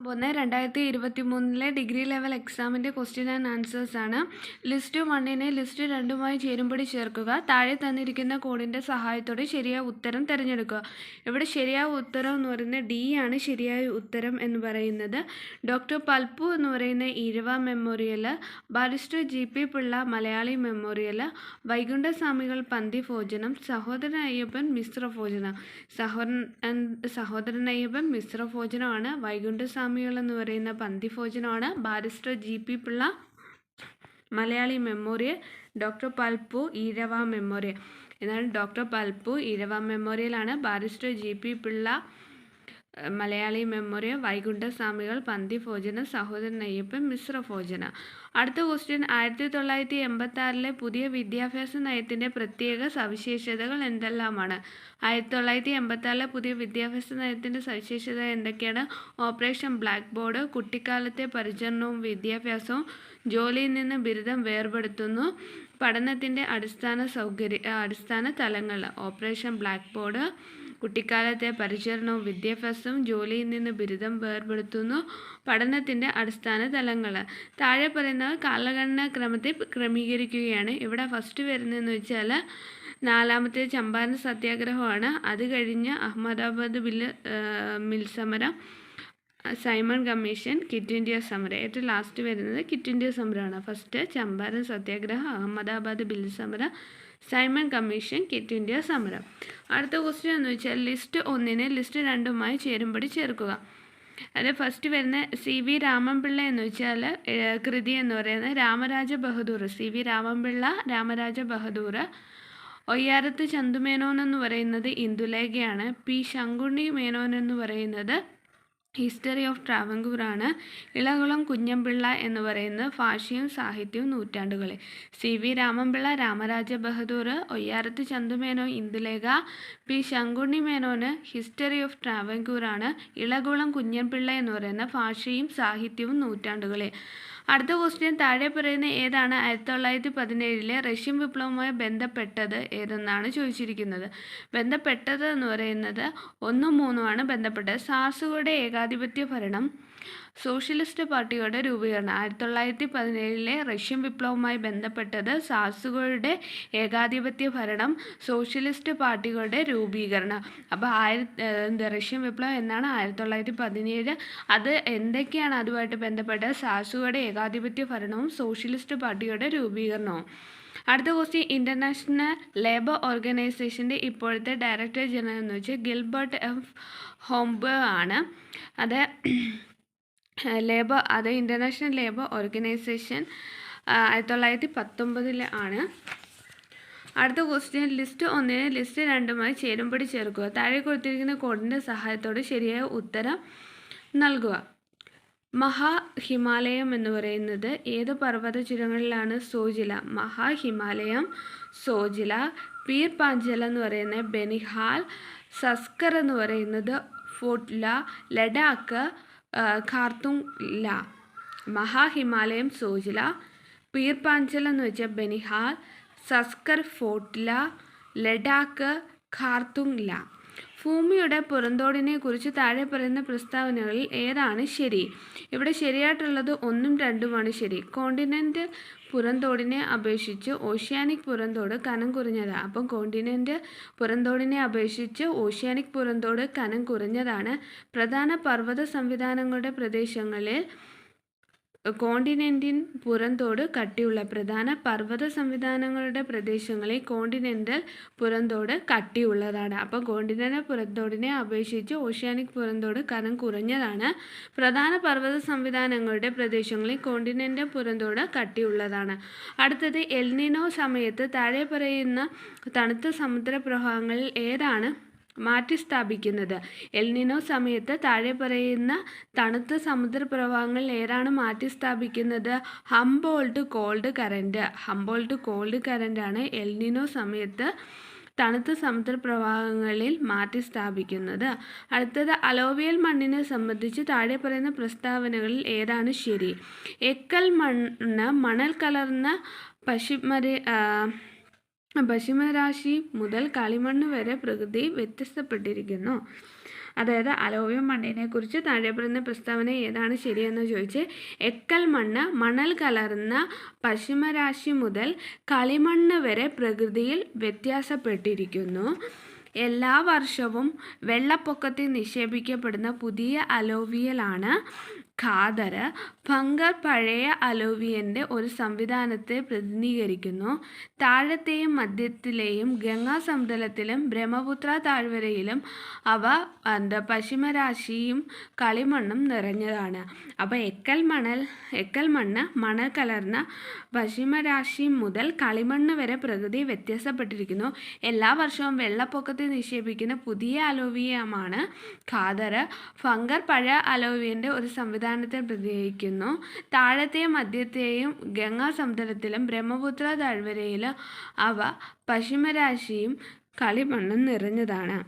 2023 degree level എക്സാമിൻ്റെ question and answers ആണ്. List 1നെ list 2മായി ചേരുംപടി ചേർക്കുക. താഴെ തന്നിരിക്കുന്ന കോഡിൻ്റെ സഹായത്തോടെ ശരിയായ ഉത്തരം തിരഞ്ഞെടുക്കുക. ഇവിടെ ശരിയായ ഉത്തരം എന്ന് പറയുന്നത് ഡി ആണ്. ശരിയായ ഉത്തരം എന്ന് പറയുന്നത് ഡോക്ടർ പൽപ്പു എന്ന് പറയുന്ന Ezhava memorial, barrister GP Pillai Malayali memorial, Vaikunda Swamikal പന്തി ഭോജനം, സഹോദരൻ അയ്യപ്പൻ മിശ്ര ഭോജനം. സഹോദരൻ അയ്യപ്പൻ മിശ്ര ഭോജനമാണ്. വൈകുണ്ഠസ്വാമികൾ എന്ന് പറയുന്ന പന്തി ഭോജനമാണ്. Barrister GP Pillai Malayali memorial, doctor Palpu Ezhava memorial. എന്നാൽ ഡോക്ടർ പൽപ്പു ഈഴവ മെമ്മോറിയലാണ്. Barrister GP Pillai Malayali memorial, Vaikunda Swamikal പന്തി ഭോജനം, സഹോദരൻ അയ്യപ്പൻ മിശ്ര ഭോജന. അടുത്ത ക്വസ്റ്റ്യൻ, 1986 പുതിയ വിദ്യാഭ്യാസ നയത്തിൻ്റെ പ്രത്യേക സവിശേഷതകൾ എന്തെല്ലാമാണ്? 1986 പുതിയ വിദ്യാഭ്യാസ നയത്തിൻ്റെ സവിശേഷത എന്തൊക്കെയാണ്? ഓപ്പറേഷൻ ബ്ലാക്ക് ബോർഡ്, കുട്ടിക്കാലത്തെ പരിചരണവും വിദ്യാഭ്യാസവും, ജോലിയിൽ നിന്ന് ബിരുദം വേർപെടുത്തുന്നു, പഠനത്തിൻ്റെ അടിസ്ഥാന തലങ്ങൾ. ഓപ്പറേഷൻ ബ്ലാക്ക് ബോർഡ്, കുട്ടിക്കാലത്തെ പരിചരണവും വിദ്യാഭ്യാസവും, ജോലിയിൽ നിന്ന് ബിരുദം വേർപെടുത്തുന്നു, പഠനത്തിൻ്റെ അടിസ്ഥാന തലങ്ങൾ. താഴെ പറയുന്ന കാലഗണനാ ക്രമത്തിൽ ക്രമീകരിക്കുകയാണ്. ഇവിടെ ഫസ്റ്റ് വരുന്നതെന്ന് വെച്ചാൽ 4ാമത്തെ ചമ്പാരൻ സത്യാഗ്രഹമാണ്. അത് കഴിഞ്ഞ് അഹമ്മദാബാദ് മിൽ സമരം, സൈമൺ കമ്മീഷൻ, ക്വിറ്റ് ഇന്ത്യ സമരം. ഏറ്റവും ലാസ്റ്റ് വരുന്നത് ക്വിറ്റ് ഇന്ത്യ സമരമാണ്. ഫസ്റ്റ് ചമ്പാരൻ സത്യാഗ്രഹം, അഹമ്മദാബാദ് ബിൽ സമരം, സൈമൺ കമ്മീഷൻ, ക്വിറ്റ് ഇന്ത്യ സമരം. അടുത്ത ക്വസ്റ്റ്യൻ എന്ന് വെച്ചാൽ ലിസ്റ്റ് 1നെ ലിസ്റ്റ് 2മായി ചേരുംപടി ചേർക്കുക. അത് ഫസ്റ്റ് വരുന്ന CV രാമൻപിള്ള എന്ന് വെച്ചാൽ കൃതി എന്ന് പറയുന്നത് രാമരാജ ബഹദൂർ. CV രാമൻപിള്ള രാമരാജ ബഹദൂർ. ഒയ്യാരത്ത് ചന്തുമേനോൻ എന്ന് പറയുന്നത് ഇന്ദുലേഖയാണ്. P ശങ്കുണ്ണി മേനോൻ എന്ന് പറയുന്നത് ഹിസ്റ്ററി ഓഫ് ട്രാവൻകൂറാണ്. ഇളകുളം കുഞ്ഞമ്പിള്ള എന്ന് പറയുന്നത് ഭാഷയും സാഹിത്യവും നൂറ്റാണ്ടുകളെ. CV രാമൻപിള്ള രാമരാജ ബഹദൂർ, ഒയ്യാരത്ത് ചന്തുമേനോൻ ഇന്ദുലേഖ, P ശങ്കുണ്ണി മേനോന് ഹിസ്റ്ററി ഓഫ് ട്രാവൻകൂറാണ്. ഇളകുളം കുഞ്ഞമ്പിള്ള എന്ന് പറയുന്ന ഭാഷയും സാഹിത്യവും നൂറ്റാണ്ടുകളെ. അടുത്ത ക്വസ്റ്റ്യൻ, താഴെ പറയുന്ന ഏതാണ് 1917 റഷ്യൻ വിപ്ലവവുമായി ബന്ധപ്പെട്ടത് ഏതെന്നാണ് ചോദിച്ചിരിക്കുന്നത്. ബന്ധപ്പെട്ടത് എന്ന് പറയുന്നത് 1, 3 ബന്ധപ്പെട്ടത്. സാർസുകളുടെ ഏകാധിപത്യ ഭരണം, സോഷ്യലിസ്റ്റ് പാർട്ടിയുടെ രൂപീകരണം. 1917 റഷ്യൻ വിപ്ലവവുമായി ബന്ധപ്പെട്ടത് സാർസുകളുടെ ഏകാധിപത്യ ഭരണം, സോഷ്യലിസ്റ്റ് പാർട്ടികളുടെ രൂപീകരണം. അപ്പോൾ റഷ്യൻ വിപ്ലവം എന്നാണ് 1917. അത് എന്തൊക്കെയാണ് അതുമായിട്ട് ബന്ധപ്പെട്ടത്? സാർസുകളുടെ ഏകാധിപത്യ ഭരണവും സോഷ്യലിസ്റ്റ് പാർട്ടിയുടെ രൂപീകരണവും. അടുത്ത ക്വസ്റ്റ്യൻ, ഇൻ്റർനാഷണൽ ലേബർ ഓർഗനൈസേഷൻ്റെ ഇപ്പോഴത്തെ ഡയറക്ടർ ജനറൽ എന്ന് വെച്ചാൽ ഗിൽബർട്ട് F. ഹോംബർഗ് ആണ്. അത് ഇൻ്റർനാഷണൽ ലേബർ ഓർഗനൈസേഷൻ 1919 ആണ്. അടുത്ത ക്വസ്റ്റ്യൻ, ലിസ്റ്റ് 1നെ ലിസ്റ്റ് 2മായി ചേരുംപടി ചേർക്കുക. താഴെ കൊടുത്തിരിക്കുന്ന കോഡിൻ്റെ സഹായത്തോടെ ശരിയായ ഉത്തരം നൽകുക. മഹാഹിമാലയം എന്ന് പറയുന്നത് ഏത് പർവ്വത ചുരങ്ങളിലാണ്? സോജില. മഹാഹിമാലയം സോജില. പീർ പാഞ്ചൽ എന്ന് പറയുന്നത് ബനിഹാൽ, സസ്കർ എന്ന് പറയുന്നത് ഫോട്ട്ല, ലഡാക്ക് ഖാർത്തുംല. മഹാഹിമാലയം സോജില, പീർ പാഞ്ചൽ എന്ന് വെച്ചാൽ ബനിഹാൽ, സസ്കർ ഫോട്ട്ല, ലഡാക്ക് ഖാർത്തുംല. ഭൂമിയുടെ പുറന്തോടിനെ കുറിച്ച് താഴെ പറയുന്ന പ്രസ്താവനകളിൽ ഏതാണ് ശരി? ഇവിടെ ശരിയായിട്ടുള്ളത് 1ഉം 2ഉമാണ് ശരി. കോണ്ടിനെൻ്റൽ പുറന്തോടിനെ അപേക്ഷിച്ച് ഓഷ്യാനിക് പുറന്തോട് കനം കുറഞ്ഞതാണ്. അപ്പം കോണ്ടിനെൻ്റൽ പുറന്തോടിനെ അപേക്ഷിച്ച് ഓഷ്യാനിക് പുറന്തോട് കനം കുറഞ്ഞതാണ്. പ്രധാന പർവ്വത സംവിധാനങ്ങളുടെ പ്രദേശങ്ങളിൽ കോണ്ടിനെൻ്റിൻ പുറന്തോട് കട്ടിയുള്ള. പ്രധാന പർവ്വത സംവിധാനങ്ങളുടെ പ്രദേശങ്ങളിൽ കോണ്ടിനെൻ്റൽ പുറന്തോട് കട്ടിയുള്ളതാണ്. അപ്പോൾ കോണ്ടിനെൻ്റൽ പുറന്തോടിനെ അപേക്ഷിച്ച് ഓഷ്യാനിക് പുറന്തോട് കനം കുറഞ്ഞതാണ്. പ്രധാന പർവ്വത സംവിധാനങ്ങളുടെ പ്രദേശങ്ങളിൽ കോണ്ടിനെൻ്റൽ പുറന്തോട് കട്ടിയുള്ളതാണ്. അടുത്തത്, എൽനിനോ സമയത്ത് താഴെ പറയുന്ന തണുത്ത സമുദ്രപ്രവാഹങ്ങളിൽ ഏതാണ് മാറ്റി സ്ഥാപിക്കുന്നത്? എൽനിനോ സമയത്ത് താഴെ പറയുന്ന തണുത്ത സമുദ്രപ്രവാഹങ്ങളിൽ ഏതാണ് മാറ്റി സ്ഥാപിക്കുന്നത്? Humboldt cold current. Humboldt cold കറൻറ്റാണ് എൽനിനോ സമയത്ത് തണുത്ത സമുദ്രപ്രവാഹങ്ങളിൽ മാറ്റി സ്ഥാപിക്കുന്നത്. അടുത്തത്, അലോവിയൽ മണ്ണിനെ സംബന്ധിച്ച് താഴെ പറയുന്ന പ്രസ്താവനകളിൽ ഏതാണ് ശരി? എക്കൽ മണൽ കലർന്ന പശ്ചിമരാശി മുതൽ കളിമണ്ണ് വരെ പ്രകൃതി വ്യത്യസ്തപ്പെട്ടിരിക്കുന്നു. അതായത് അലോവ്യം മണ്ണിനെ കുറിച്ച് താഴെ പറയുന്ന പ്രസ്താവന ഏതാണ് ശരിയെന്ന് ചോദിച്ച്, എക്കൽ മണ്ണ് മണൽ കലർന്ന പശ്ചിമരാശി മുതൽ കളിമണ്ണ് വരെ പ്രകൃതിയിൽ വ്യത്യാസപ്പെട്ടിരിക്കുന്നു. എല്ലാ വർഷവും വെള്ളപ്പൊക്കത്തിൽ നിക്ഷേപിക്കപ്പെടുന്ന പുതിയ അലോവിയലാണ് ഖാദർ. ഭംഗർ പഴയ അലോവിയൻ്റെ ഒരു സംവിധാനത്തെ പ്രതിനിധീകരിക്കുന്നു. താഴത്തെയും മധ്യത്തിലെയും ഗംഗാ സമതലത്തിലും ബ്രഹ്മപുത്ര താഴ്വരയിലും അവ പശ്ചിമരാശിയും കളിമണ്ണും നിറഞ്ഞതാണ്. അപ്പോൾ എക്കൽ മണ്ണ് മണൽ കലർന്ന പശ്ചിമരാശി മുതൽ കളിമണ്ണ് വരെ പ്രകൃതി വ്യത്യാസപ്പെട്ടിരിക്കുന്നു. എല്ലാ വർഷവും വെള്ളപ്പൊക്കത്തിൽ നിക്ഷേപിക്കുന്ന പുതിയ അലോവിയമാണ് ഖാദർ. ഭംഗർ പഴയ അലോവിയൻ്റെ ഒരു സംവിധാനത്തെ പ്രതിനിധീകരിക്കുന്നു. താഴത്തെയും മധ്യത്തെയും ഗംഗാ സമതലത്തിലും ബ്രഹ്മപുത്ര താഴ്വരയിലും അവ പശ്ചിമരാശിയും കളിമണ്ണും നിറഞ്ഞതാണ്.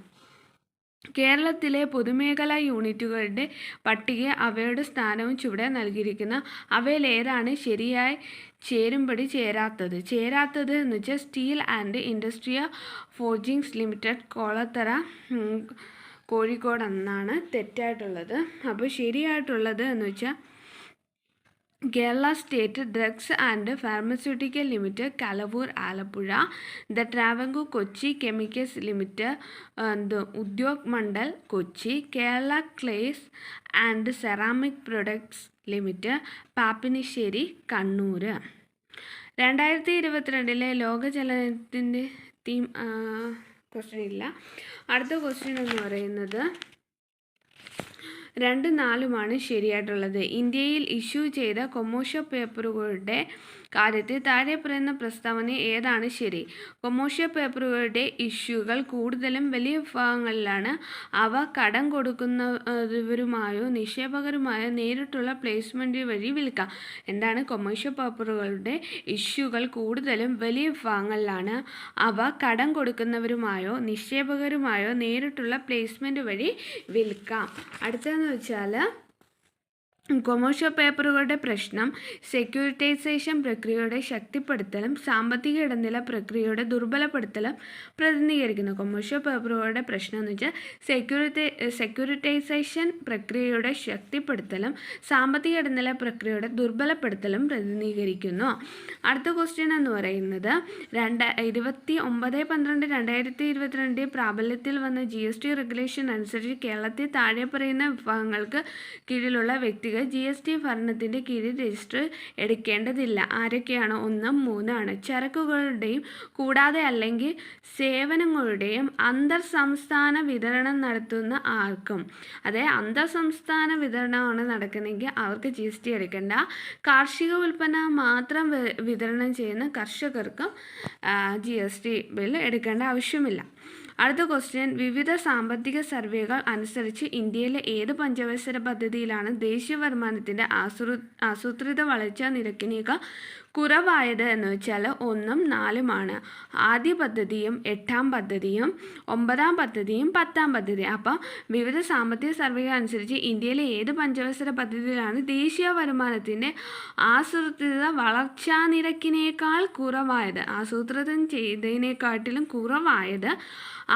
കേരളത്തിലെ പൊതുമേഖലാ യൂണിറ്റുകളുടെ പട്ടിക അവയുടെ സ്ഥാനവും ചുവടെ നൽകിയിരിക്കുന്നു. അവയിൽ ഏതാണ് ശരിയായി ചേരുംപടി ചേരാത്തത് എന്ന് വെച്ചാൽ steel and industrial forgings limited, Kolathara, Kozhikode എന്നാണ് തെറ്റായിട്ടുള്ളത്. അപ്പോൾ ശരിയായിട്ടുള്ളത് എന്ന് വെച്ചാൽ Kerala state drugs and pharmaceutical limited, Kalavoor, Alappuzha. The Travancore Kochi chemicals limited, Udyog Mandal, Kochi. Kerala clays and ceramic products limited, Pappinissery, Kannur. 2022 ലോക ജലത്തിൻ്റെ തീം ക്വസ്റ്റ്യൻ ഇല്ല. അടുത്ത ക്വസ്റ്റ്യൻ എന്ന് പറയുന്നത് 2, 4 ശരിയായിട്ടുള്ളത്. ഇന്ത്യയിൽ ഇഷ്യൂ ചെയ്ത കൊമേഴ്ഷ്യൽ പേപ്പറുകളുടെ കാര്യത്തിൽ താഴെ പറയുന്ന പ്രസ്താവന ഏതാണ് ശരി? കൊമേഴ്ഷ്യൽ പേപ്പറുകളുടെ ഇഷ്യൂകൾ കൂടുതലും വലിയ വിഭാഗങ്ങളിലാണ്. അവ കടം കൊടുക്കുന്നവരുമായോ നിക്ഷേപകരുമായോ നേരിട്ടുള്ള പ്ലേസ്മെൻറ്റ് വഴി വിൽക്കാം. എന്താണ് കൊമേഴ്ഷ്യൽ പേപ്പറുകളുടെ ഇഷ്യൂകൾ കൂടുതലും വലിയ വിഭാഗങ്ങളിലാണ്. അവ കടം കൊടുക്കുന്നവരുമായോ നിക്ഷേപകരുമായോ നേരിട്ടുള്ള പ്ലേസ്മെൻറ്റ് വഴി വിൽക്കാം. അടുത്തതെന്ന് വെച്ചാൽ കൊമേഴ്ഷ്യൽ പേപ്പറുകളുടെ പ്രശ്നം സെക്യൂരിറ്റൈസേഷൻ പ്രക്രിയയുടെ ശക്തിപ്പെടുത്തലും സാമ്പത്തിക ഇടനില പ്രക്രിയയുടെ ദുർബലപ്പെടുത്തലും പ്രതിനിധീകരിക്കുന്നു. കൊമേഴ്ഷ്യൽ പേപ്പറുകളുടെ പ്രശ്നം എന്ന് വെച്ചാൽ സെക്യൂരിറ്റൈസേഷൻ പ്രക്രിയയുടെ ശക്തിപ്പെടുത്തലും സാമ്പത്തിക ഇടനില പ്രക്രിയയുടെ ദുർബലപ്പെടുത്തലും പ്രതിനിധീകരിക്കുന്നു. അടുത്ത ക്വസ്റ്റ്യൻ എന്ന് പറയുന്നത് 29/12/2022 പ്രാബല്യത്തിൽ വന്ന GST റെഗുലേഷൻ അനുസരിച്ച് കേരളത്തിൽ താഴെ പറയുന്ന വിഭാഗങ്ങൾക്ക് കീഴിലുള്ള വ്യക്തികൾ GST ഭരണത്തിൻ്റെ കീഴിൽ രജിസ്റ്റർ എടുക്കേണ്ടതില്ല. ആരൊക്കെയാണ്? 1, 3 ചരക്കുകളുടെയും കൂടാതെ അല്ലെങ്കിൽ സേവനങ്ങളുടെയും അന്തർ സംസ്ഥാന വിതരണം നടത്തുന്ന ആർക്കും, അതായത് അന്തർ സംസ്ഥാന വിതരണമാണ് നടക്കുന്നതെങ്കിൽ അവർക്ക് GST എടുക്കേണ്ട. കാർഷിക ഉൽപ്പന്നം മാത്രം വിതരണം ചെയ്യുന്ന കർഷകർക്കും GST ബിൽ എടുക്കേണ്ട ആവശ്യമില്ല. അടുത്ത ക്വസ്റ്റ്യൻ, വിവിധ സാമ്പത്തിക സർവേകൾ അനുസരിച്ച് ഇന്ത്യയിലെ ഏത് പഞ്ചവത്സര പദ്ധതിയിലാണ് ദേശീയ വരുമാനത്തിൻ്റെ ആസൂത്രിത വളർച്ചാ നിരക്കിനേക്കാൾ കുറവായത് എന്ന് വെച്ചാൽ 1ഉം 4ഉമാണ്. ആദ്യ പദ്ധതിയും 8ആം പദ്ധതിയും 9ആം പദ്ധതിയും 10ആം പദ്ധതിയും. അപ്പം വിവിധ സാമ്പത്തിക സർവേകൾ അനുസരിച്ച് ഇന്ത്യയിലെ ഏത് പഞ്ചവത്സര പദ്ധതിയിലാണ് ദേശീയ വരുമാനത്തിൻ്റെ ആസൂത്രിത വളർച്ചാ നിരക്കിനേക്കാൾ കുറവായത്, ആസൂത്രിതം ചെയ്തതിനെക്കാട്ടിലും കുറവായത്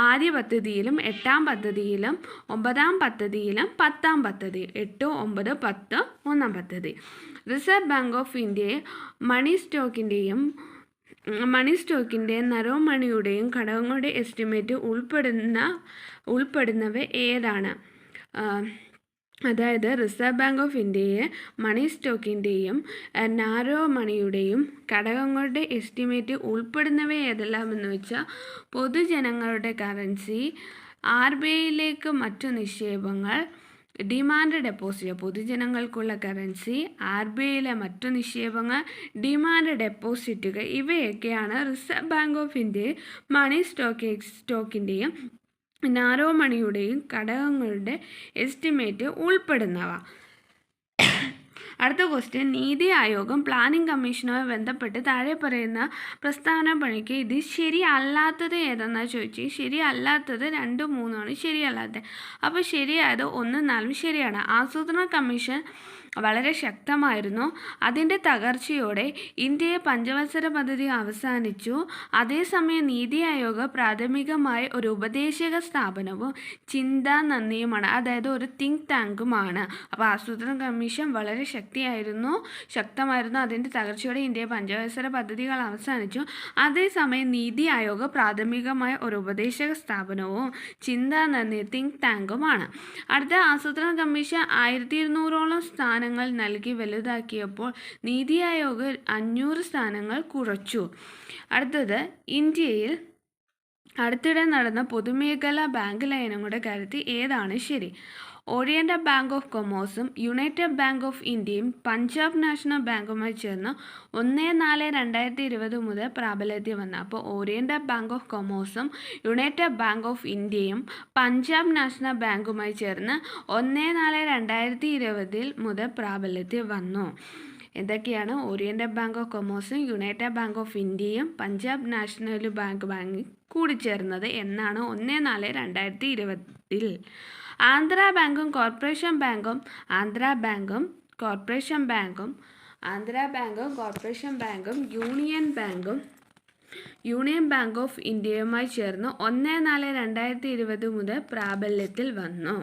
ആദ്യ പദ്ധതിയിലും 8ആം പദ്ധതിയിലും 9ആം പദ്ധതിയിലും 10ആം പദ്ധതി. 8, 9, 10 1ആം പദ്ധതി. റിസർവ് ബാങ്ക് ഓഫ് ഇന്ത്യയെ മണി സ്റ്റോക്കിൻ്റെ നരവമണിയുടെയും ഘടകങ്ങളുടെ എസ്റ്റിമേറ്റ് ഉൾപ്പെടുന്നവ ഏതാണ്? അതായത് റിസർവ് ബാങ്ക് ഓഫ് ഇന്ത്യയെ മണി സ്റ്റോക്കിൻ്റെയും നാരോ മണിയുടെയും ഘടകങ്ങളുടെ എസ്റ്റിമേറ്റ് ഉൾപ്പെടുന്നവ ഏതെല്ലാമെന്ന് വെച്ചാൽ പൊതുജനങ്ങളുടെ കറൻസി, RBIയിലേക്ക് മറ്റു നിക്ഷേപങ്ങൾ, ഡിമാൻഡ് ഡെപ്പോസിറ്റ്. പൊതുജനങ്ങൾക്കുള്ള കറൻസി, RBIയിലെ മറ്റു നിക്ഷേപങ്ങൾ, ഡിമാൻഡ് ഡെപ്പോസിറ്റുകൾ, ഇവയൊക്കെയാണ് റിസർവ് ബാങ്ക് ഓഫ് ഇന്ത്യയെ മണി സ്റ്റോക്കിൻ്റെയും നാരോ മണിയുടെയും ഘടകങ്ങളുടെ എസ്റ്റിമേറ്റ് ഉൾപ്പെടുന്നവ. അടുത്ത ക്വസ്റ്റ്യൻ, നീതി ആയോഗം പ്ലാനിംഗ് കമ്മീഷനുമായി ബന്ധപ്പെട്ട് താഴെ പറയുന്ന പ്രസ്താവന പഠിക്കുക. ഇത് ശരിയല്ലാത്തത് ഏതെന്നാണ് ചോദിച്ചു. ശരിയല്ലാത്തത് 2, 3 ശരിയല്ലാത്തത്. അപ്പോൾ ശരിയായത് 1, 4 ശരിയാണ്. ആസൂത്രണ കമ്മീഷൻ വളരെ ശക്തമായിരുന്നു. അതിൻ്റെ തകർച്ചയോടെ ഇന്ത്യയെ പഞ്ചവത്സര പദ്ധതി അവസാനിച്ചു. അതേസമയം നീതി ആയോഗ് പ്രാഥമികമായി ഒരു ഉപദേശക സ്ഥാപനവും ചിന്താ നന്ദിയുമാണ്, അതായത് ഒരു തിങ്ക് ടാങ്കുമാണ്. അപ്പോൾ ആസൂത്രണ കമ്മീഷൻ വളരെ ശക്തമായിരുന്നു. അതിൻ്റെ തകർച്ചയോടെ ഇന്ത്യയെ പഞ്ചവത്സര പദ്ധതികൾ അവസാനിച്ചു. അതേസമയം നീതി ആയോഗ് പ്രാഥമികമായ ഒരു ഉപദേശക സ്ഥാപനവും ചിന്താ നന്ദി തിങ്ക് ടാങ്കുമാണ്. അടുത്ത, ആസൂത്രണ കമ്മീഷൻ 1200ഓളം സ്ഥാനങ്ങൾ നൽകി വലുതാക്കിയപ്പോൾ നീതി ആയോഗ് 500 സ്ഥാനങ്ങൾ കുറച്ചു. അടുത്തത്, ഇന്ത്യയിൽ അടുത്തിടെ നടന്ന പൊതുമേഖലാ ബാങ്ക് ലയനങ്ങളുടെ കാര്യത്തിൽ ഏതാണ് ശരി? ഓറിയന്റൽ ബാങ്ക് ഓഫ് കൊമേഴ്സും യുണൈറ്റഡ് ബാങ്ക് ഓഫ് ഇന്ത്യയും പഞ്ചാബ് നാഷണൽ ബാങ്കുമായി ചേർന്ന് 1/4/2020 മുതൽ പ്രാബല്യത്തിൽ വന്നു. അപ്പോൾ ഓറിയന്റൽ ബാങ്ക് ഓഫ് കൊമേഴ്സും യുണൈറ്റഡ് ബാങ്ക് ഓഫ് ഇന്ത്യയും പഞ്ചാബ് നാഷണൽ ബാങ്കുമായി ചേർന്ന് 1/4/2020 മുതൽ പ്രാബല്യത്തിൽ വന്നു. എന്തൊക്കെയാണ്? ഓറിയന്റൽ ബാങ്ക് ഓഫ് കൊമേഴ്സും യുണൈറ്റഡ് ബാങ്ക് ഓഫ് ഇന്ത്യയും പഞ്ചാബ് നാഷണൽ ബാങ്ക് കൂടിച്ചേർന്നത് എന്നാണ് 1/4/2020. ആന്ധ്രാ ബാങ്കും കോർപ്പറേഷൻ ബാങ്കും യൂണിയൻ ബാങ്ക് ഓഫ് ഇന്ത്യയുമായി ചേർന്ന് 1/4/2020 മുതൽ പ്രാബല്യത്തിൽ വന്നു.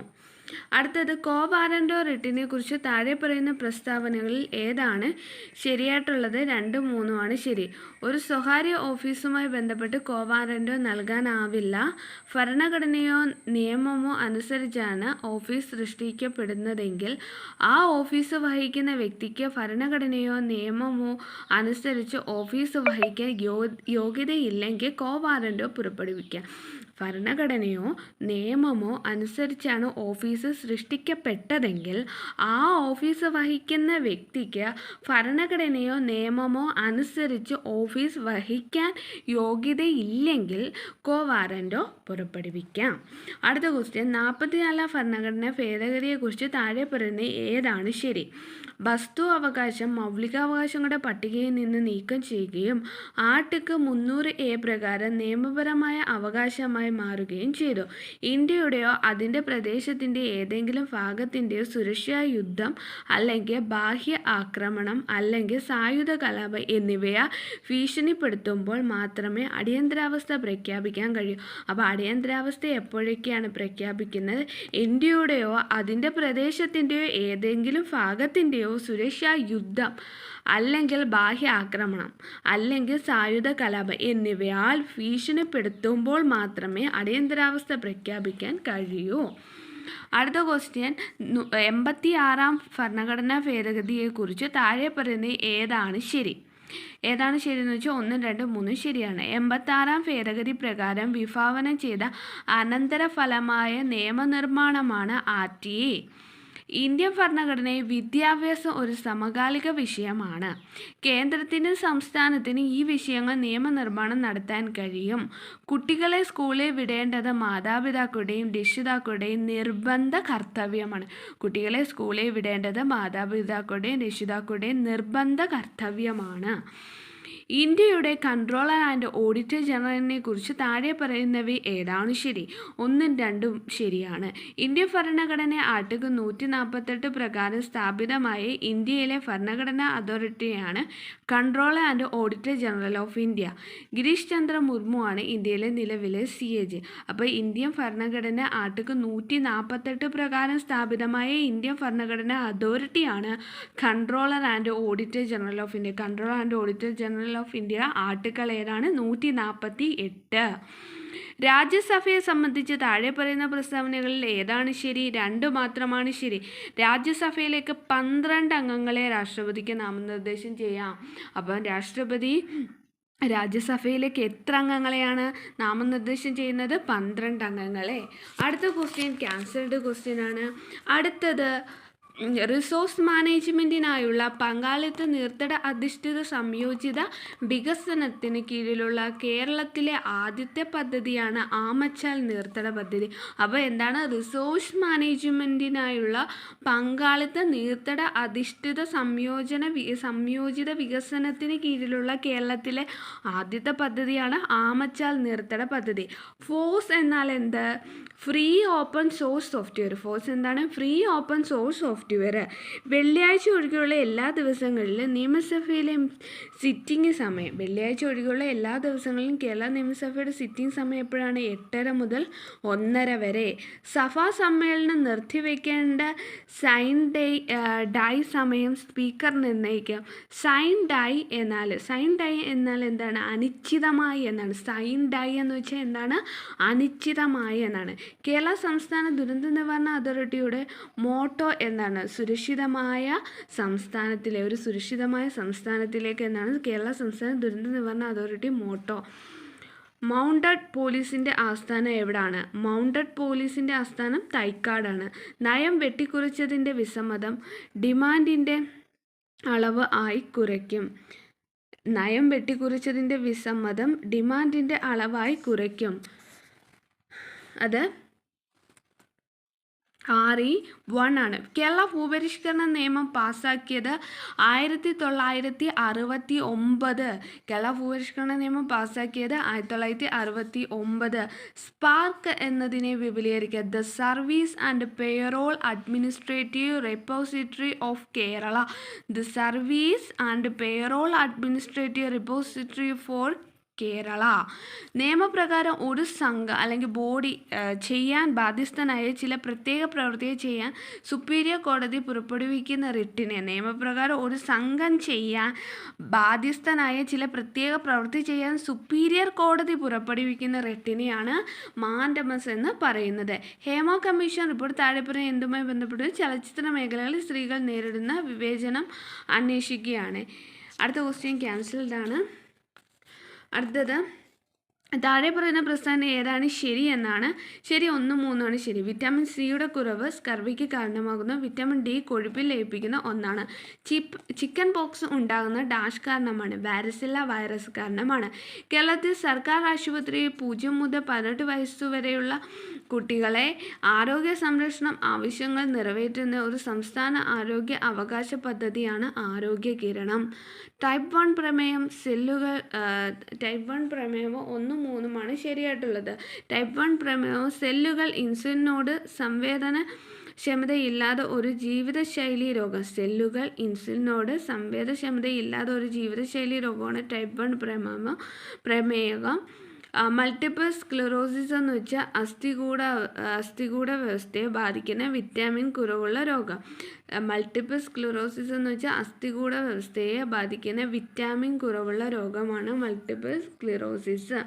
അടുത്തത്, കോവാറന്റോ റിട്ടിനെ കുറിച്ച് താഴെ പറയുന്ന പ്രസ്താവനകളിൽ ഏതാണ് ശരിയായിട്ടുള്ളത്? 2, 3 ശരി. ഒരു സ്വകാര്യ ഓഫീസുമായി ബന്ധപ്പെട്ട് കോവാറന്റോ നൽകാനാവില്ല. ഭരണഘടനയോ നിയമമോ അനുസരിച്ചാണ് ഓഫീസ് സൃഷ്ടിക്കപ്പെടുന്നതെങ്കിൽ ആ ഓഫീസ് വഹിക്കുന്ന വ്യക്തിക്ക് ഭരണഘടനയോ നിയമമോ അനുസരിച്ച് ഓഫീസ് വഹിക്കാൻ യോഗ്യതയില്ലെങ്കിൽ കോവാറന്റോ പുറപ്പെടുവിക്കാം. ഭരണഘടനയോ നിയമമോ അനുസരിച്ചാണ് ഓഫീസ് സൃഷ്ടിക്കപ്പെട്ടതെങ്കിൽ ആ ഓഫീസ് വഹിക്കുന്ന വ്യക്തിക്ക് ഭരണഘടനയോ നിയമമോ അനുസരിച്ച് ഓഫീസ് വഹിക്കാൻ യോഗ്യതയില്ലെങ്കിൽ കോവാറന്റോ പുറപ്പെടുവിക്കാം. അടുത്ത ക്വസ്റ്റ്യൻ, 44 ഭരണഘടനാ ഭേദഗതിയെക്കുറിച്ച് താഴെ പറയുന്ന ഏതാണ് ശരി? വസ്തു അവകാശം മൗലികാവകാശങ്ങളുടെ പട്ടികയിൽ നിന്ന് നീക്കം ചെയ്യുകയും ആർട്ടിക്കിൾ 300A പ്രകാരം നിയമപരമായ അവകാശമായി മാറുകയും ചെയ്തു. ഇന്ത്യയുടെയോ അതിൻ്റെ പ്രദേശത്തിൻ്റെ ഏതെങ്കിലും ഭാഗത്തിൻ്റെയോ സുരക്ഷാ യുദ്ധം അല്ലെങ്കിൽ ബാഹ്യ ആക്രമണം അല്ലെങ്കിൽ സായുധ കലാപം എന്നിവയെ ഭീഷണിപ്പെടുത്തുമ്പോൾ മാത്രമേ അടിയന്തരാവസ്ഥ പ്രഖ്യാപിക്കാൻ കഴിയൂ. അപ്പോൾ അടിയന്തരാവസ്ഥ എപ്പോഴൊക്കെയാണ് പ്രഖ്യാപിക്കുന്നത്? ഇന്ത്യയുടെയോ അതിൻ്റെ പ്രദേശത്തിൻ്റെയോ ഏതെങ്കിലും ഭാഗത്തിൻ്റെയോ സുരക്ഷാ യുദ്ധം അല്ലെങ്കിൽ ബാഹ്യ ആക്രമണം അല്ലെങ്കിൽ സായുധ കലാപം എന്നിവയാൽ ഭീഷണിപ്പെടുത്തുമ്പോൾ മാത്രമേ അടിയന്തരാവസ്ഥ പ്രഖ്യാപിക്കാൻ കഴിയൂ. അടുത്ത ക്വസ്റ്റ്യൻ, 86 ഭരണഘടനാ ഭേദഗതിയെക്കുറിച്ച് താഴെ പറയുന്ന ഏതാണ് ശരി? ഏതാണ് ശരിയെന്ന് വെച്ചാൽ 1, 2, 3 ശരിയാണ്. 86 ഭേദഗതി പ്രകാരം വിഭാവനം ചെയ്ത അനന്തരഫലമായ നിയമനിർമ്മാണമാണ് RTA. ഇന്ത്യൻ ഭരണഘടനയിൽ വിദ്യാഭ്യാസം ഒരു സമകാലിക വിഷയമാണ്. കേന്ദ്രത്തിനും സംസ്ഥാനത്തിനും ഈ വിഷയങ്ങൾ നിയമനിർമ്മാണം നടത്താൻ കഴിയും. കുട്ടികളെ സ്കൂളിൽ വിടേണ്ടത് മാതാപിതാക്കളുടെയും രക്ഷിതാക്കളുടെയും നിർബന്ധ കർത്തവ്യമാണ്. കുട്ടികളെ സ്കൂളിൽ വിടേണ്ടത് മാതാപിതാക്കളുടെയും രക്ഷിതാക്കളുടെയും നിർബന്ധ കർത്തവ്യമാണ്. ഇന്ത്യയുടെ കൺട്രോളർ ആൻഡ് ഓഡിറ്റർ ജനറലിനെ കുറിച്ച് താഴെ പറയുന്നവ ഏതാണ് ശരി? 1, 2 ശരിയാണ്. ഇന്ത്യൻ ഭരണഘടന ആർട്ടിക്കിൾ 148 പ്രകാരം സ്ഥാപിതമായ ഇന്ത്യയിലെ ഭരണഘടനാ അതോറിറ്റിയാണ് controller and auditor general of India. Girish Chandra Murmu ആണ് ഇന്ത്യയിലെ നിലവിലെ CAG. അപ്പോൾ ഇന്ത്യൻ ഭരണഘടന ആർട്ടിക്കിൾ 148 പ്രകാരം സ്ഥാപിതമായ ഇന്ത്യൻ ഭരണഘടനാ അതോറിറ്റിയാണ് controller and auditor general of India. Controller and auditor general of India article ഏതാണ്? 148. രാജ്യസഭയെ സംബന്ധിച്ച് താഴെ പറയുന്ന പ്രസ്താവനകളിൽ ഏതാണ് ശരി? 2 മാത്രമാണ് ശരി. രാജ്യസഭയിലേക്ക് 12 അംഗങ്ങളെ രാഷ്ട്രപതിക്ക് നാമനിർദ്ദേശം ചെയ്യാം. അപ്പം രാജ്യസഭയിലേക്ക് എത്ര അംഗങ്ങളെയാണ് നാമനിർദ്ദേശം ചെയ്യുന്നത്? 12 അംഗങ്ങളെ. അടുത്ത ക്വസ്റ്റ്യൻ ക്യാൻസൽഡ് ക്വസ്റ്റ്യൻ ആണ്. അടുത്തത് റിസോഴ്സ് മാനേജ്മെൻറ്റിനായുള്ള പങ്കാളിത്ത നീർത്തട അധിഷ്ഠിത സംയോജിത വികസനത്തിന് കീഴിലുള്ള കേരളത്തിലെ ആദ്യത്തെ പദ്ധതിയാണ് ആമച്ചാൽ നീർത്തട പദ്ധതി. അപ്പോൾ എന്താണ് റിസോഴ്സ് മാനേജ്മെൻറ്റിനായുള്ള പങ്കാളിത്ത നീർത്തട അധിഷ്ഠിത സംയോജിത വികസനത്തിന് കീഴിലുള്ള കേരളത്തിലെ ആദ്യത്തെ പദ്ധതിയാണ് ആമച്ചാൽ നീർത്തട പദ്ധതി. ഫോഴ്സ് എന്നാൽ എന്ത്? Free open source software. FOSS എന്താണ്? Free open source software. വെള്ളിയാഴ്ച ഒഴികെയുള്ള എല്ലാ ദിവസങ്ങളിലും നിയമസഭയിലെ സിറ്റിംഗ് സമയം, വെള്ളിയാഴ്ച ഒഴികെയുള്ള എല്ലാ ദിവസങ്ങളിലും കേരള നിയമസഭയുടെ സിറ്റിംഗ് സമയം എപ്പോഴാണ്? 8:30 മുതൽ 1:30 വരെ. സഭാ സമ്മേളനം നിർത്തിവെക്കേണ്ട സൈൻ ഡൈ സമയം സ്പീക്കർ നിർണ്ണയിക്കാം. സൈൻ ഡൈ എന്നാൽ എന്താണ്? അനിശ്ചിതമായി എന്നാണ്. സൈൻ ഡൈ എന്ന് വെച്ചാൽ എന്താണ്? അനിശ്ചിതമായി എന്നാണ്. കേരള സംസ്ഥാന ദുരന്ത നിവാരണ അതോറിറ്റിയുടെ മോട്ടോ എന്താണ്? സുരക്ഷിതമായ സംസ്ഥാനത്തിലേക്ക് എന്നാണ് കേരള സംസ്ഥാന ദുരന്ത നിവാരണ അതോറിറ്റി മോട്ടോ. മൗണ്ടഡ് പോലീസിൻ്റെ ആസ്ഥാനം എവിടാണ്? മൗണ്ടഡ് പോലീസിൻ്റെ ആസ്ഥാനം തൈക്കാടാണ്. നയം വെട്ടിക്കുറച്ചതിൻ്റെ വിസമ്മതം ഡിമാൻഡിൻ്റെ അളവ് ആയി കുറയ്ക്കും. നയം വെട്ടിക്കുറച്ചതിൻ്റെ വിസമ്മതം ഡിമാൻഡിൻ്റെ അളവായി കുറയ്ക്കും. അത് RE1 ആണ്. കേരള ഭൂപരിഷ്കരണ നിയമം പാസ്സാക്കിയത് 1969. കേരള ഭൂപരിഷ്കരണ നിയമം പാസ്സാക്കിയത് 1969. സ്പാർക്ക് എന്നതിനെ വിപുലീകരിക്കുക. The service and payroll administrative repository of Kerala. The service and payroll administrative repository for Kerala. നിയമപ്രകാരം ഒരു സംഘം അല്ലെങ്കിൽ ബോഡി ചെയ്യാൻ ബാധ്യസ്ഥനായ ചില പ്രത്യേക പ്രവൃത്തിയെ ചെയ്യാൻ സുപ്പീരിയർ കോടതി പുറപ്പെടുവിക്കുന്ന റിട്ടിനെ, നിയമപ്രകാരം ഒരു സംഘം ചെയ്യാൻ ബാധ്യസ്ഥനായ ചില പ്രത്യേക പ്രവൃത്തി ചെയ്യാൻ സുപ്പീരിയർ കോടതി പുറപ്പെടുവിക്കുന്ന റിട്ടിനെയാണ് മാൻഡമസ് എന്ന് പറയുന്നത്. ഹേമ കമ്മീഷൻ റിപ്പോർട്ട് താഴെപ്പറയുന്ന എന്തുമായി ബന്ധപ്പെട്ട് ചലച്ചിത്ര മേഖലകളിൽ സ്ത്രീകൾ നേരിടുന്ന വിവേചനം അന്വേഷിക്കുകയാണ്. അടുത്ത ക്വസ്റ്റ്യൻ ക്യാൻസൽഡ് ആണ്. അടുത്തത് താഴെ പറയുന്ന പ്രസ്താവന ഏതാണ് ശരി എന്നാണ്? ശരി 1, 3 ആണ് ശരി. വിറ്റാമിൻ സിയുടെ കുറവ് സ്കർവിക്ക് കാരണമാകുന്നു. വിറ്റാമിൻ ഡി കൊഴുപ്പിൽ ലയിപ്പിക്കുന്ന ഒന്നാണ്. ചിക്കൻ പോക്സ് ഉണ്ടാകുന്ന ഡാഷ് കാരണമാണ്. വാരിസില്ല വൈറസ് കാരണമാണ്. കേരളത്തിൽ സർക്കാർ ആശുപത്രിയിൽ 0 മുതൽ 18 വയസ്സുവരെയുള്ള കുട്ടികളെ ആരോഗ്യ സംരക്ഷണം ആവശ്യങ്ങൾ നിറവേറ്റുന്ന ഒരു സംസ്ഥാന ആരോഗ്യ അവകാശ പദ്ധതിയാണ് ആരോഗ്യ കിരണം. ടൈപ്പ് 1 പ്രമേയം ടൈപ്പ് 1 പ്രമേയമോ 1, 3 ശരിയായിട്ടുള്ളത്. ടൈപ്പ് 1 പ്രമേയവും സെല്ലുകൾ ഇൻസുലിനോട് സംവേദനക്ഷമതയില്ലാതെ ഒരു ജീവിതശൈലി രോഗം. സെല്ലുകൾ ഇൻസുലിനോട് സംവേദനക്ഷമതയില്ലാതെ ഒരു ജീവിതശൈലി രോഗമാണ് ടൈപ്പ് 1 പ്രമേയം. മൾട്ടിപ്പിൾ സ്ക്ലെറോസിസ് എന്ന് വെച്ചാൽ അസ്ഥികൂട വ്യവസ്ഥയെ ബാധിക്കുന്ന വിറ്റാമിൻ കുറവുള്ള രോഗം. മൾട്ടിപ്പിൾ സ്ക്ലെറോസിസ് എന്ന് വെച്ചാൽ അസ്ഥികൂട വ്യവസ്ഥയെ ബാധിക്കുന്ന വിറ്റാമിൻ കുറവുള്ള രോഗമാണ് മൾട്ടിപ്പിൾ സ്ക്ലെറോസിസ്.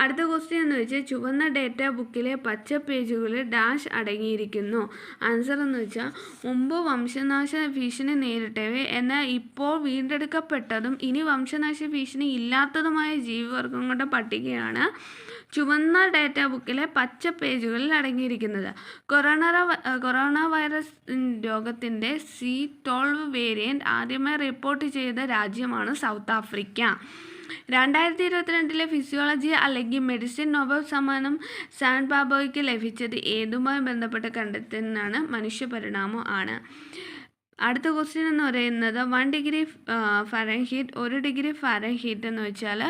അടുത്ത ക്വസ്റ്റ്യൻ എന്ന് വെച്ചാൽ ചുവന്ന ഡേറ്റ ബുക്കിലെ പച്ച പേജുകളിൽ ഡാഷ് അടങ്ങിയിരിക്കുന്നു. ആൻസർ എന്ന് വെച്ചാൽ മുമ്പ് വംശനാശ ഭീഷണി നേരിട്ടവയെ എന്നാൽ ഇപ്പോൾ വീണ്ടെടുക്കപ്പെട്ടതും ഇനി വംശനാശ ഭീഷണി ഇല്ലാത്തതുമായ ജീവിവർഗങ്ങളുടെ പട്ടികയാണ് ചുവന്ന ഡേറ്റ ബുക്കിലെ പച്ച പേജുകളിൽ അടങ്ങിയിരിക്കുന്നത്. കൊറോണ വൈറസ് രോഗത്തിൻ്റെ C12 വേരിയൻറ്റ് ആദ്യമായി റിപ്പോർട്ട് ചെയ്ത രാജ്യമാണ് സൗത്ത് ആഫ്രിക്ക. 2022 ഫിസിയോളജി അല്ലെങ്കിൽ മെഡിസിൻ നോബൽ സമ്മാനം സാൻ പാബോയ്ക്ക് ലഭിച്ചത് ഏതുമായി ബന്ധപ്പെട്ട കണ്ടെത്തലിനാണ്? മനുഷ്യപരിണാമം ആണ്. അടുത്ത ക്വസ്റ്റ്യൻ എന്ന് പറയുന്നത് 1 ഡിഗ്രി ഫാരൻഹീറ്റ് 1 ഡിഗ്രി ഫാരൻഹീറ്റ് എന്ന് വെച്ചാൽ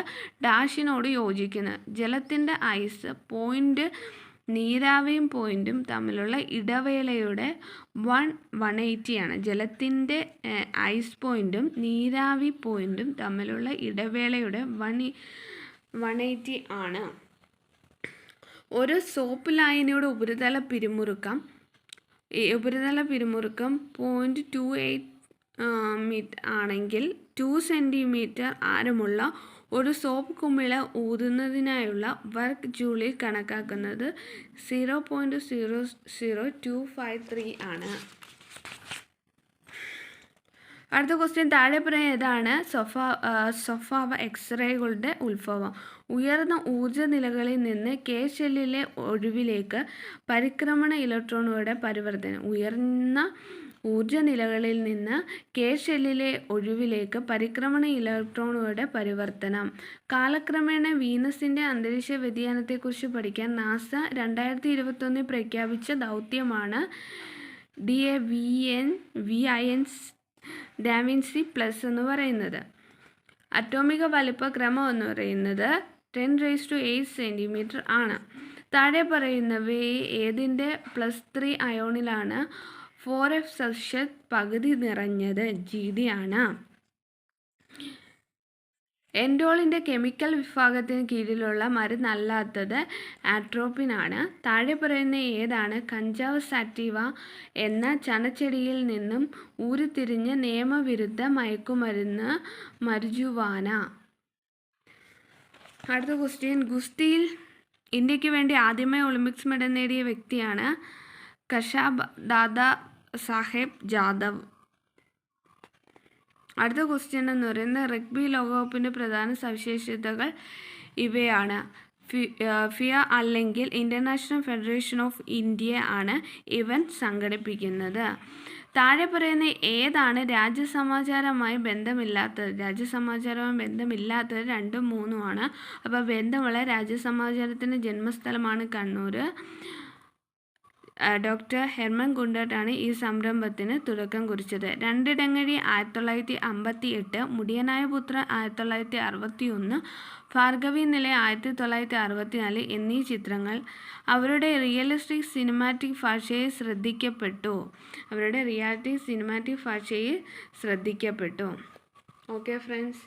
ഡാഷിനോട് യോജിക്കുന്നു. ജലത്തിൻ്റെ ഐസ് പോയിൻ്റ് നീരാവിയും പോയിൻറ്റും തമ്മിലുള്ള ഇടവേളയുടെ 180 ആണ്. ജലത്തിൻ്റെ ഐസ് പോയിൻറ്റും നീരാവി പോയിൻറ്റും തമ്മിലുള്ള ഇടവേളയുടെ 180 ആണ്. ഒരു സോപ്പ് ലായനിയുടെ ഉപരിതല പിരിമുറുക്കം 0.28 മീറ്റർ ആണെങ്കിൽ 2 സെൻറ്റിമീറ്റർ ആരമുള്ള ഒരു സോപ്പ് കുമിള ഊതുന്നതിനായുള്ള വർക്ക് ജൂളിൽ കണക്കാക്കുന്നത് 0.00253 ആണ്. അടുത്ത ക്വസ്റ്റ്യൻ താഴെ പറയുന്ന ഏതാണ് സ്വഭാവ എക്സ്റേകളുടെ ഉത്ഭവം? ഉയർന്ന ഊർജ നിലകളിൽ നിന്ന് കെ ഷെല്ലിലെ ഒഴിവിലേക്ക് പരിക്രമണ ഇലക്ട്രോണുകളുടെ പരിവർത്തനം. ഉയർന്ന ഊർജ നിലകളിൽ നിന്ന് കെ ഷെല്ലിലെ ഒഴിവിലേക്ക് പരിക്രമണ ഇലക്ട്രോണുകളുടെ പരിവർത്തനം. കാലക്രമേണ വീനസിൻ്റെ അന്തരീക്ഷ വ്യതിയാനത്തെക്കുറിച്ച് പഠിക്കാൻ നാസ 2021 പ്രഖ്യാപിച്ച ദൗത്യമാണ് ഡാവിൻസി പ്ലസ് എന്ന് പറയുന്നത്. അറ്റോമിക വലിപ്പക്രമം എന്ന് പറയുന്നത് 10⁸ സെൻറ്റിമീറ്റർ ആണ്. താഴെ പറയുന്നവയെ ഏതിൻ്റെ +3 അയോണിലാണ് 4f പകുതി നിറഞ്ഞത്? GD ആണ്. എൻഡോളിൻ്റെ കെമിക്കൽ വിഭാഗത്തിന് കീഴിലുള്ള മരുന്നല്ലാത്തത് ആട്രോപ്പിൻ ആണ്. താഴെ പറയുന്ന ഏതാണ് കഞ്ചാവ് സാറ്റീവ എന്ന ചണച്ചെടിയിൽ നിന്നും ഉരുത്തിരിഞ്ഞ നിയമവിരുദ്ധ മയക്കുമരുന്ന് മരിജുവാന? അടുത്ത ക്വസ്റ്റ്യൻ, ഗുസ്തിയിൽ ഇന്ത്യക്ക് വേണ്ടി ആദ്യമായി ഒളിമ്പിക്സ് മെഡൽ നേടിയ വ്യക്തിയാണ് കശാബ് ദാദാ സാഹേബ് ജാദവ്. അടുത്ത ക്വസ്റ്റ്യൻ എന്ന് പറയുന്നത് റഗ്ബി ലോകകപ്പിൻ്റെ പ്രധാന സവിശേഷതകൾ ഇവയാണ്. ഫിയ അല്ലെങ്കിൽ ഇൻ്റർനാഷണൽ ഫെഡറേഷൻ ഓഫ് ഇന്ത്യ ആണ് ഇവൻറ്റ് സംഘടിപ്പിക്കുന്നത്. താഴെ പറയുന്ന ഏതാണ് രാജ്യസമാചാരവുമായി ബന്ധമില്ലാത്തത്? രാജ്യസമാചാരവുമായി ബന്ധമില്ലാത്തത് 2, 3 ആണ്. അപ്പോൾ ബന്ധമുള്ള രാജ്യസമാചാരത്തിൻ്റെ ജന്മസ്ഥലമാണ് കണ്ണൂർ. ഡോക്ടർ ഹെർമൻ ഗുണ്ടർട്ടാണ് ഈ സംരംഭത്തിന് തുടക്കം കുറിച്ചത്. രണ്ടിടങ്ങഴി 1958, മുടിയനായ പുത്രൻ 1961, ഭാർഗവി നിലയം 1964 എന്നീ ചിത്രങ്ങൾ അവരുടെ റിയലിസ്റ്റിക് സിനിമാറ്റിക് ഭാഷയിൽ ശ്രദ്ധിക്കപ്പെട്ടു. Okay friends.